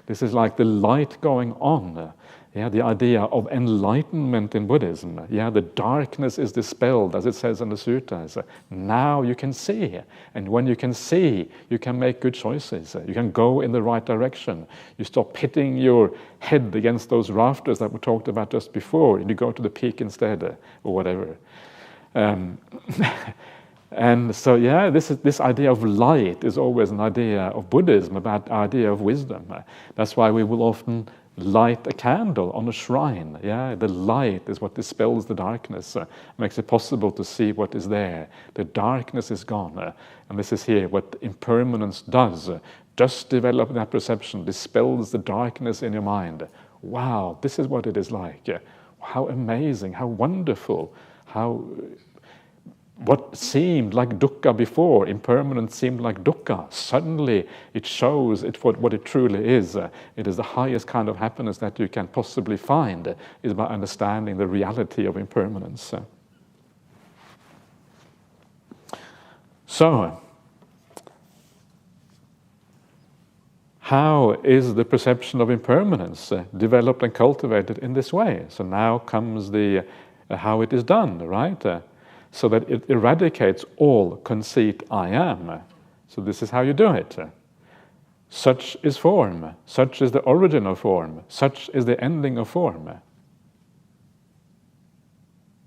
This is like the light going on. Yeah, the idea of enlightenment in Buddhism. Yeah, the darkness is dispelled, as it says in the suttas. Now you can see, and when you can see, you can make good choices. You can go in the right direction. You stop hitting your head against those rafters that we talked about just before, and you go to the peak instead, or whatever. And so, yeah, this idea of light is always an idea of Buddhism, about the idea of wisdom. That's why we will often light a candle on a shrine. Yeah, the light is what dispels the darkness, makes it possible to see what is there. The darkness is gone, and this is here what impermanence does. Just develop that perception, dispels the darkness in your mind. Wow, this is what it is like. How amazing! How wonderful! What seemed like dukkha before, impermanence seemed like dukkha. Suddenly it shows it for what it truly is. It is the highest kind of happiness that you can possibly find, is by understanding the reality of impermanence. So, how is the perception of impermanence developed and cultivated in this way? So now comes the how it is done, right? So that it eradicates all conceit I am. So this is how you do it. Such is form, such is the origin of form, such is the ending of form.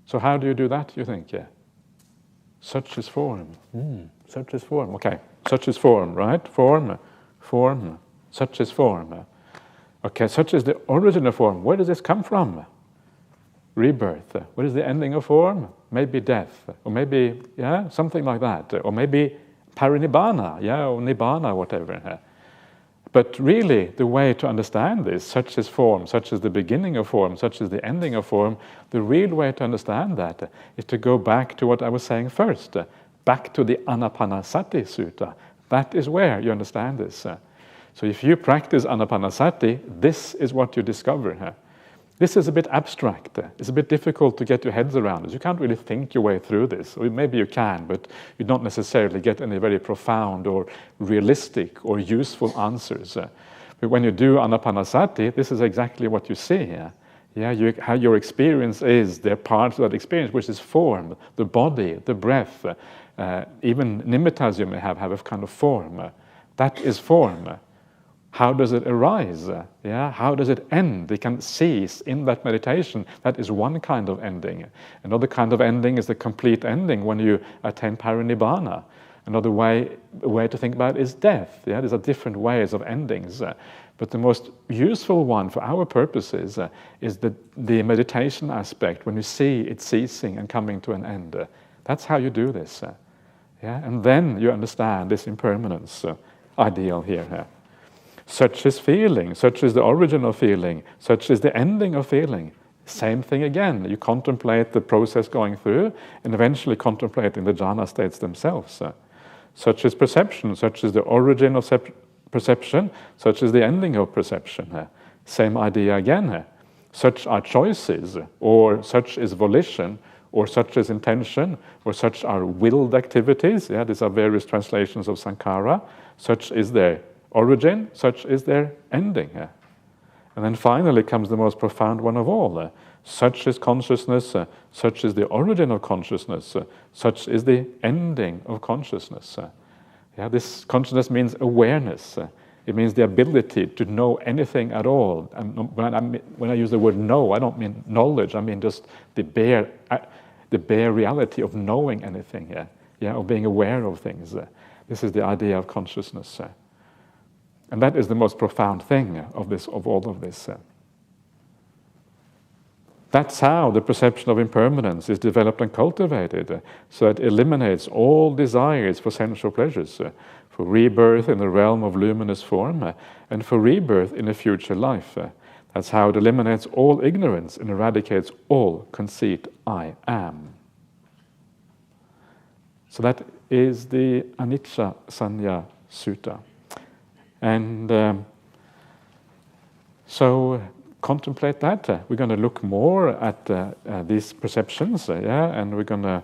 So how do you do that, you think? Yeah. Such is form. Such is form. Okay, such is form, right? Form, such is form. Okay, such is the origin of form. Where does this come from? Rebirth. What is the ending of form? Maybe death, or maybe something like that, or maybe parinibbana, or nibbana, whatever. But really, the way to understand this, such is form, such is the beginning of form, such is the ending of form, the real way to understand that is to go back to what I was saying first, back to the Anapanasati Sutta. That is where you understand this. So if you practice Anapanasati, this is what you discover. This is a bit abstract. It's a bit difficult to get your heads around it. You can't really think your way through this. Or maybe you can, but you don't necessarily get any very profound or realistic or useful answers. But when you do Anapanasati, this is exactly what you see. How your experience is, there are parts of that experience, which is form, the body, the breath, even nimittas you may have a kind of form. That is form. How does it arise? How does it end? It can cease in that meditation. That is one kind of ending. Another kind of ending is the complete ending when you attain parinibbana. Another way to think about it is death. These are different ways of endings. But the most useful one for our purposes is the meditation aspect, when you see it ceasing and coming to an end. That's how you do this. And then you understand this impermanence ideal here. Such is feeling, such is the origin of feeling, such is the ending of feeling. Same thing again. You contemplate the process going through and eventually contemplating the jhana states themselves. Such is perception, such is the origin of perception, such is the ending of perception. Same idea again. Such are choices, or such is volition, or such is intention, or such are willed activities. These are various translations of sankhara. Such is their origin, such is their ending. And then finally comes the most profound one of all. Such is consciousness, such is the origin of consciousness, such is the ending of consciousness. This consciousness means awareness. It means the ability to know anything at all. And when I use the word know, I don't mean knowledge, I mean just the bare reality of knowing anything, of being aware of things. This is the idea of consciousness. And that is the most profound thing of all of this. That's how the perception of impermanence is developed and cultivated, so it eliminates all desires for sensual pleasures, for rebirth in the realm of luminous form, and for rebirth in a future life. That's how it eliminates all ignorance and eradicates all conceit I am. So that is the Anicca Sanya Sutta. And so contemplate that. We're going to look more at these perceptions, and we're going to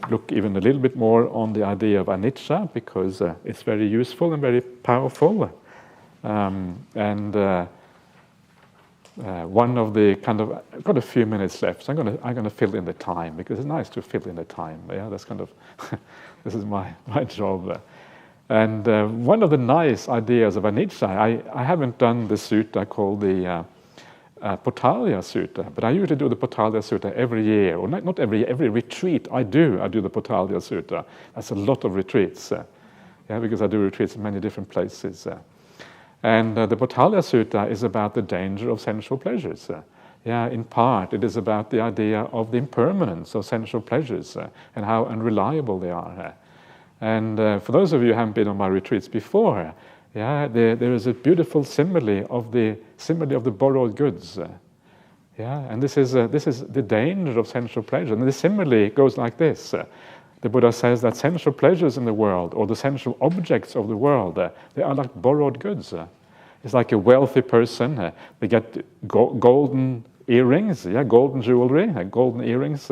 look even a little bit more on the idea of anicca, because it's very useful and very powerful. And one of the kind of, I've got a few minutes left, so I'm gonna fill in the time, because it's nice to fill in the time. Yeah, that's kind of this is my job. And one of the nice ideas of anicca, I haven't done the sutta called the Potalya Sutta, but I usually do the Potalya Sutta every year, or not every year, every retreat I do the Potalya Sutta. That's a lot of retreats, because I do retreats in many different places. And the Potalya Sutta is about the danger of sensual pleasures. In part, it is about the idea of the impermanence of sensual pleasures and how unreliable they are. And for those of you who haven't been on my retreats before, there is a beautiful simile of the borrowed goods. And this is the danger of sensual pleasure. And the simile goes like this. The Buddha says that sensual pleasures in the world, or the sensual objects of the world, they are like borrowed goods. It's like a wealthy person. They get golden earrings, golden jewelry, golden earrings.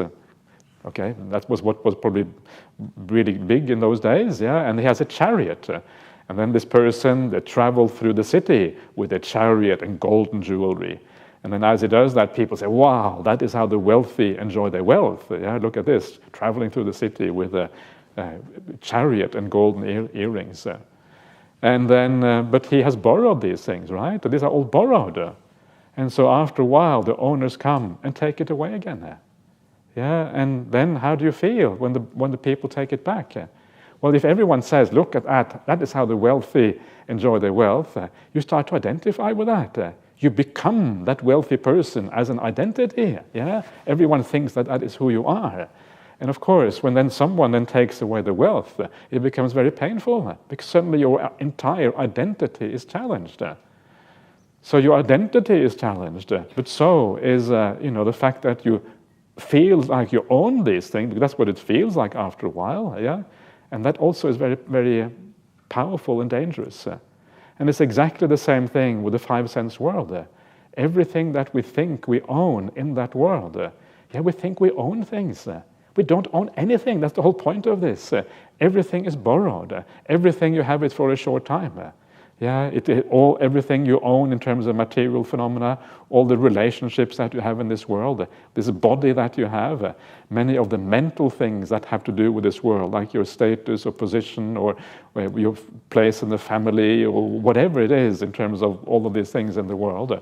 Okay, that was what was probably really big in those days. And he has a chariot. And then this person, they travel through the city with a chariot and golden jewelry. And then as he does that, people say, wow, that is how the wealthy enjoy their wealth. Look at this, traveling through the city with a chariot and golden earrings. And then, but he has borrowed these things, right? These are all borrowed. And so after a while, the owners come and take it away again. And then how do you feel when the people take it back? Well, if everyone says, look at that is how the wealthy enjoy their wealth, you start to identify with that. You become that wealthy person as an identity. Everyone thinks that is who you are. And of course, when then someone takes away the wealth, it becomes very painful, because suddenly your entire identity is challenged. So your identity is challenged, but so is the fact that you feel like you own these things, because that's what it feels like after a while. And that also is very, very powerful and dangerous. And it's exactly the same thing with the five sense world. Everything that we think we own in that world, we think we own things. We don't own anything. That's the whole point of this. Everything is borrowed. Everything you have it for a short time. Everything you own in terms of material phenomena, all the relationships that you have in this world, this body that you have, many of the mental things that have to do with this world, like your status or position or your place in the family or whatever it is in terms of all of these things in the world,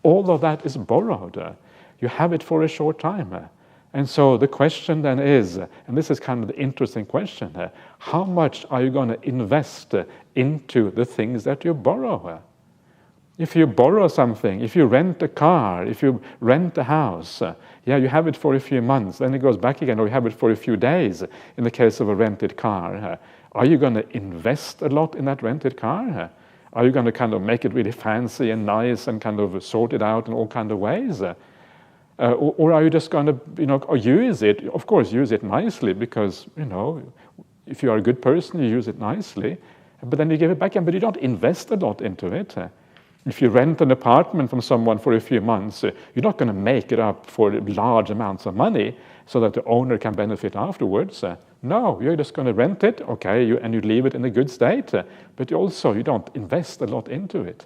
all of that is borrowed. You have it for a short time. And so the question then is, and this is kind of the interesting question, how much are you going to invest into the things that you borrow? If you borrow something, if you rent a car, if you rent a house, you have it for a few months, then it goes back again, or you have it for a few days in the case of a rented car. Are you going to invest a lot in that rented car? Are you going to kind of make it really fancy and nice and kind of sort it out in all kind of ways? Or are you just going to, use it? Of course, use it nicely, because, if you are a good person, you use it nicely. But then you give it back, but you don't invest a lot into it. If you rent an apartment from someone for a few months, you're not going to make it up for large amounts of money so that the owner can benefit afterwards. No, you're just going to rent it, and you leave it in a good state. But you don't invest a lot into it.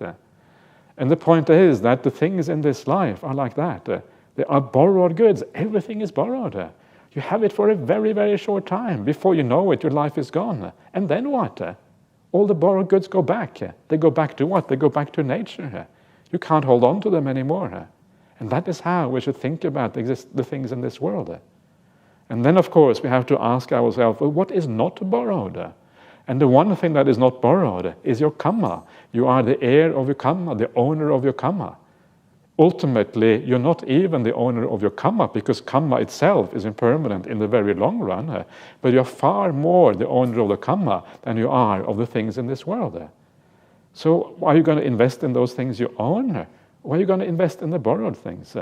And the point is that the things in this life are like that. They are borrowed goods. Everything is borrowed. You have it for a very, very short time. Before you know it, your life is gone. And then what? All the borrowed goods go back. They go back to what? They go back to nature. You can't hold on to them anymore. And that is how we should think about the things in this world. And then, of course, we have to ask ourselves, well, what is not borrowed? And the one thing that is not borrowed is your karma. You are the heir of your karma, the owner of your karma. Ultimately, you're not even the owner of your karma, because karma itself is impermanent in the very long run. But you're far more the owner of the karma than you are of the things in this world. So are you going to invest in those things you own? Or are you going to invest in the borrowed things?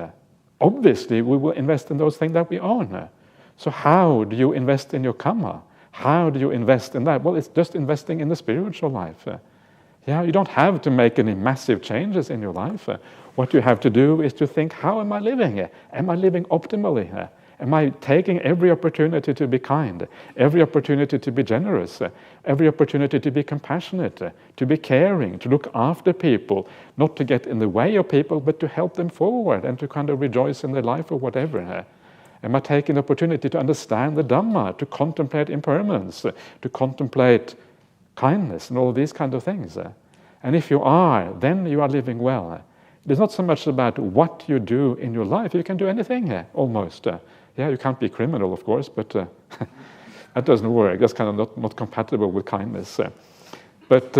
Obviously, we will invest in those things that we own. So how do you invest in your karma? How do you invest in that? Well, it's just investing in the spiritual life. You don't have to make any massive changes in your life. What you have to do is to think, how am I living? Am I living optimally? Am I taking every opportunity to be kind, every opportunity to be generous, every opportunity to be compassionate, to be caring, to look after people, not to get in the way of people, but to help them forward and to kind of rejoice in their life or whatever? Am I taking the opportunity to understand the Dhamma, to contemplate impermanence, to contemplate kindness and all these kind of things? And if you are, then you are living well. It's not so much about what you do in your life. You can do anything, almost. You can't be a criminal, of course, but that doesn't work. That's kind of not compatible with kindness. But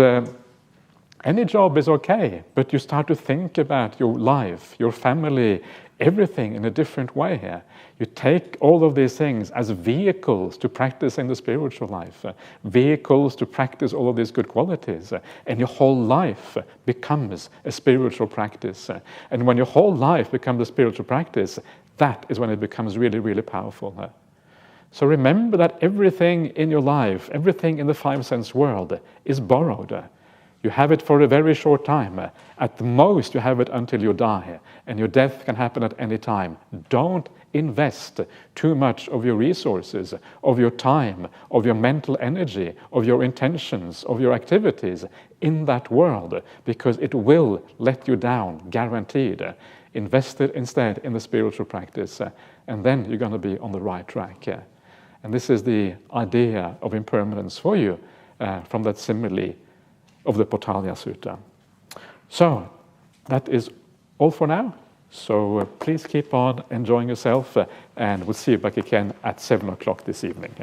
any job is okay, but you start to think about your life, your family, everything in a different way here. You take all of these things as vehicles to practice in the spiritual life, vehicles to practice all of these good qualities, and your whole life becomes a spiritual practice. And when your whole life becomes a spiritual practice, that is when it becomes really, really powerful. So remember that everything in your life, everything in the five sense world is borrowed. You have it for a very short time. At the most, you have it until you die, and your death can happen at any time. Don't invest too much of your resources, of your time, of your mental energy, of your intentions, of your activities in that world, because it will let you down, guaranteed. Invest it instead in the spiritual practice, and then you're going to be on the right track. And this is the idea of impermanence for you from that simile of the Potalya Sutta. So that is all for now. So please keep on enjoying yourself, and we'll see you back again at 7 o'clock this evening.